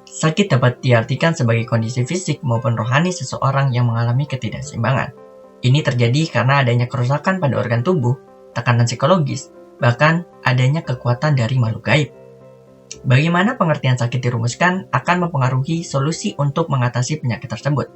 Sakit dapat diartikan sebagai kondisi fisik maupun rohani seseorang yang mengalami ketidakseimbangan. Ini terjadi karena adanya kerusakan pada organ tubuh, tekanan psikologis, bahkan adanya kekuatan dari makhluk gaib. Bagaimana pengertian sakit dirumuskan akan mempengaruhi solusi untuk mengatasi penyakit tersebut.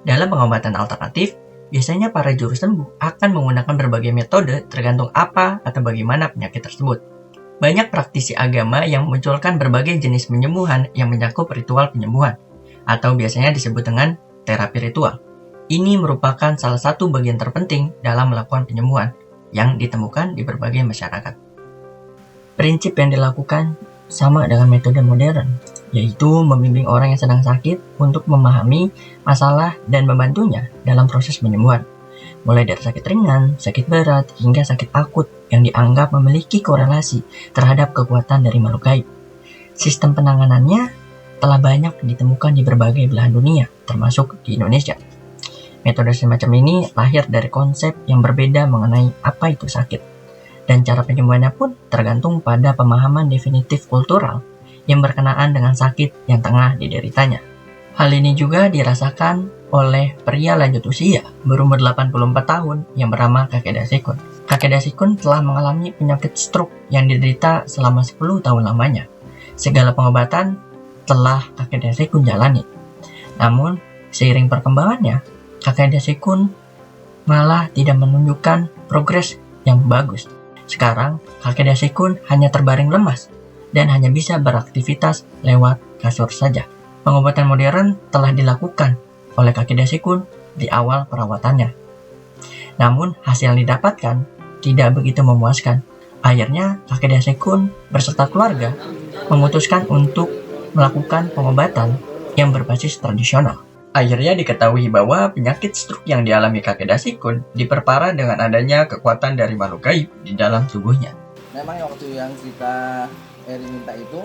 Dalam pengobatan alternatif, biasanya para juru sembuh akan menggunakan berbagai metode tergantung apa atau bagaimana penyakit tersebut. Banyak praktisi agama yang memunculkan berbagai jenis penyembuhan yang mencakup ritual penyembuhan, atau biasanya disebut dengan terapi ritual. Ini merupakan salah satu bagian terpenting dalam melakukan penyembuhan yang ditemukan di berbagai masyarakat. Prinsip yang dilakukan sama dengan metode modern, yaitu membimbing orang yang sedang sakit untuk memahami masalah dan membantunya dalam proses penyembuhan. Mulai dari sakit ringan, sakit berat, hingga sakit akut yang dianggap memiliki korelasi terhadap kekuatan dari makhluk gaib. Sistem penanganannya telah banyak ditemukan di berbagai belahan dunia, termasuk di Indonesia. Metode semacam ini lahir dari konsep yang berbeda mengenai apa itu sakit, dan cara penyembuhannya pun tergantung pada pemahaman definitif kultural yang berkenaan dengan sakit yang tengah dideritanya. Hal ini juga dirasakan oleh pria lanjut usia berumur 84 tahun yang bernama Kakek Dasikun. Kakek Dasikun telah mengalami penyakit stroke yang diderita selama 10 tahun lamanya. Segala pengobatan telah Kakek Dasikun jalani. Namun, seiring perkembangannya, Kakek Dasikun malah tidak menunjukkan progres yang bagus. Sekarang, Kakek Dasikun hanya terbaring lemas dan hanya bisa beraktivitas lewat kasur saja. Pengobatan modern telah dilakukan oleh Kakek Dasikun di awal perawatannya. Namun, hasil yang didapatkan tidak begitu memuaskan. Akhirnya, Kakek Dasikun beserta keluarga memutuskan untuk melakukan pengobatan yang berbasis tradisional. Akhirnya diketahui bahwa penyakit stroke yang dialami Kakek Dasikun diperparah dengan adanya kekuatan dari makhluk gaib di dalam tubuhnya. Memang waktu yang kita minta itu,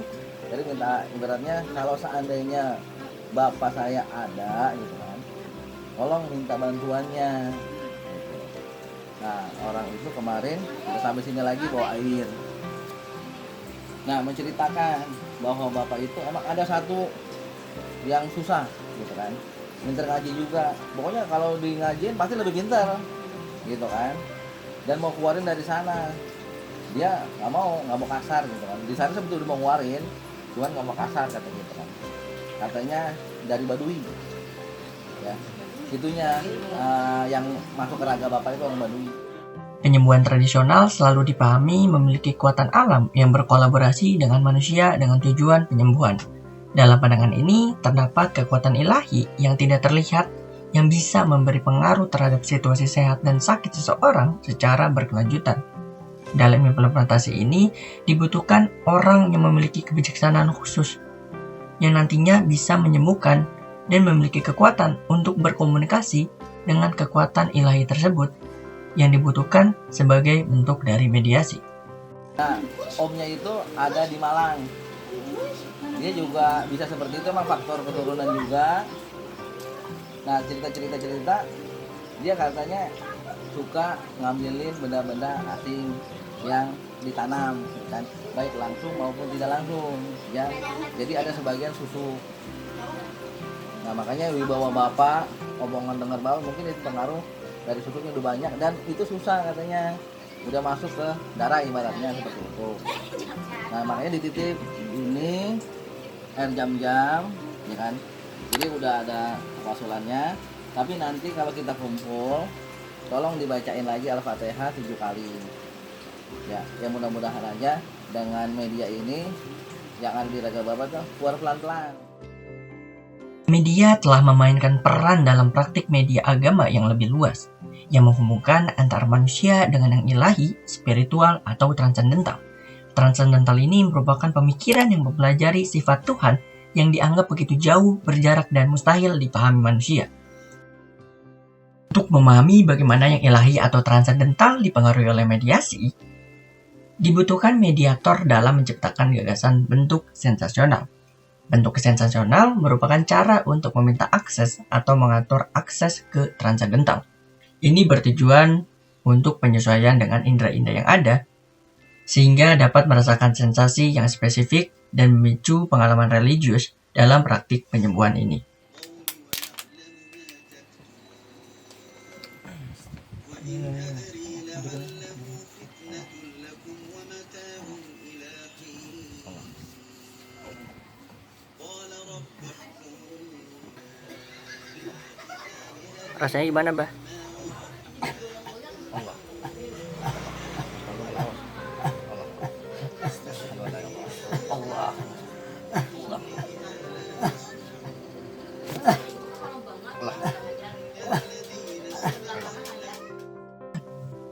jadi minta ibaratnya kalau seandainya bapak saya ada gitu kan, tolong minta bantuannya. Nah, orang itu kemarin udah sampai sini lagi bawa air. Nah, menceritakan bahwa bapak itu emang ada satu yang susah gitu kan, pinter ngaji juga. Pokoknya kalau di ngajiin pasti lebih pinter gitu kan. Dan mau keluarin dari sana, dia nggak mau kasar gitu kan. Di sana sebetulnya mau ngeluarin, cuman nggak mau kasar katanya gitu kan. Katanya dari Baduy, ya itunya yang masuk ke raga bapak itu orang Baduy. Penyembuhan tradisional selalu dipahami memiliki kekuatan alam yang berkolaborasi dengan manusia dengan tujuan penyembuhan. Dalam pandangan ini, terdapat kekuatan ilahi yang tidak terlihat yang bisa memberi pengaruh terhadap situasi sehat dan sakit seseorang secara berkelanjutan. Dalam implementasi ini, dibutuhkan orang yang memiliki kebijaksanaan khusus yang nantinya bisa menyembuhkan dan memiliki kekuatan untuk berkomunikasi dengan kekuatan ilahi tersebut yang dibutuhkan sebagai bentuk dari mediasi. Nah, omnya itu ada di Malang. Dia juga bisa seperti itu, emang faktor keturunan juga. Nah, cerita dia katanya suka ngambilin benda-benda asing yang ditanam kan, baik langsung maupun tidak langsung ya. Jadi ada sebagian susu. Nah, makanya wibawa bapak, omongan dengar bawah mungkin itu pengaruh dari susunya udah banyak, dan itu susah katanya, udah masuk ke darah ibaratnya seperti itu. Nah, makanya dititip ini air jam-jam ya kan. Jadi udah ada kapsulannya, tapi nanti kalau kita kumpul tolong dibacain lagi Al-Fatihah 7 kali. Ya, yang mudah-mudahan aja dengan media ini yang ada di raga bapak tuh keluar pelan-pelan. Media telah memainkan peran dalam praktik media agama yang lebih luas, yang menghubungkan antara manusia dengan yang ilahi, spiritual, atau transendental. Transendental ini merupakan pemikiran yang mempelajari sifat Tuhan yang dianggap begitu jauh, berjarak, dan mustahil dipahami manusia. Untuk memahami bagaimana yang ilahi atau transendental dipengaruhi oleh mediasi, dibutuhkan mediator dalam menciptakan gagasan bentuk sensasional. Bentuk sensasional merupakan cara untuk meminta akses atau mengatur akses ke transendental. Ini bertujuan untuk penyesuaian dengan indera-indera yang ada, sehingga dapat merasakan sensasi yang spesifik dan memicu pengalaman religius dalam praktik penyembuhan ini. Rasanya gimana, Bah? Allah.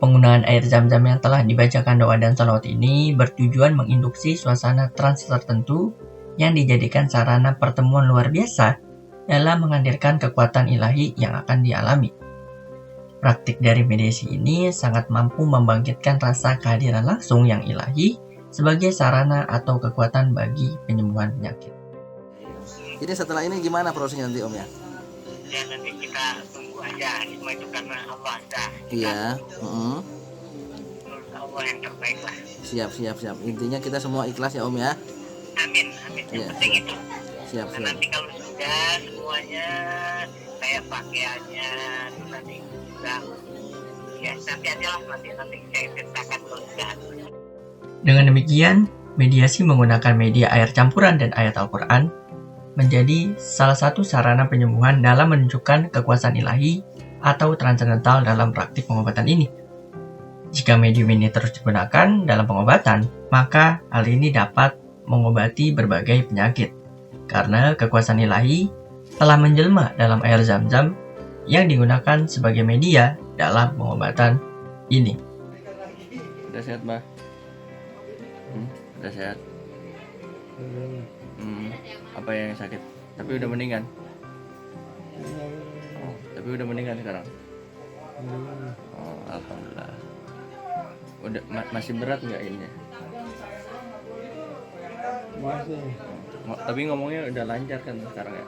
Penggunaan air zam-zam yang telah dibacakan doa dan salawat ini bertujuan menginduksi suasana trans tertentu yang dijadikan sarana pertemuan luar biasa dalam menghadirkan kekuatan ilahi yang akan dialami. Praktik dari mediasi ini sangat mampu membangkitkan rasa kehadiran langsung yang ilahi sebagai sarana atau kekuatan bagi penyembuhan penyakit. Jadi setelah ini gimana prosesnya nanti Om ya? Ya nanti kita tunggu aja, semua itu karena Allah dah. Iya. Menurut Allah yang terbaik lah. Siap. Intinya kita semua ikhlas ya Om ya. Amin. Yang Iya, penting itu. Siap. Nah, nanti kalau sudah semuanya kayak pakaiannya nanti sudah ya nanti aja lah nanti saya ceritakan kalau sudah. Dengan demikian, mediasi menggunakan media air campuran dan ayat Al-Quran menjadi salah satu sarana penyembuhan dalam menunjukkan kekuasaan ilahi atau transendental dalam praktik pengobatan ini. Jika medium ini terus digunakan dalam pengobatan, maka hal ini dapat mengobati berbagai penyakit, karena kekuasaan ilahi telah menjelma dalam air zam-zam yang digunakan sebagai media dalam pengobatan ini. Udah sehat, Mbak? Udah sehat? Apa yang sakit? Tapi udah mendingan? Oh, tapi udah mendingan sekarang? Oh, alhamdulillah. Udah masih berat nggak ini? Masih. Tapi ngomongnya udah lancar kan sekarang ya?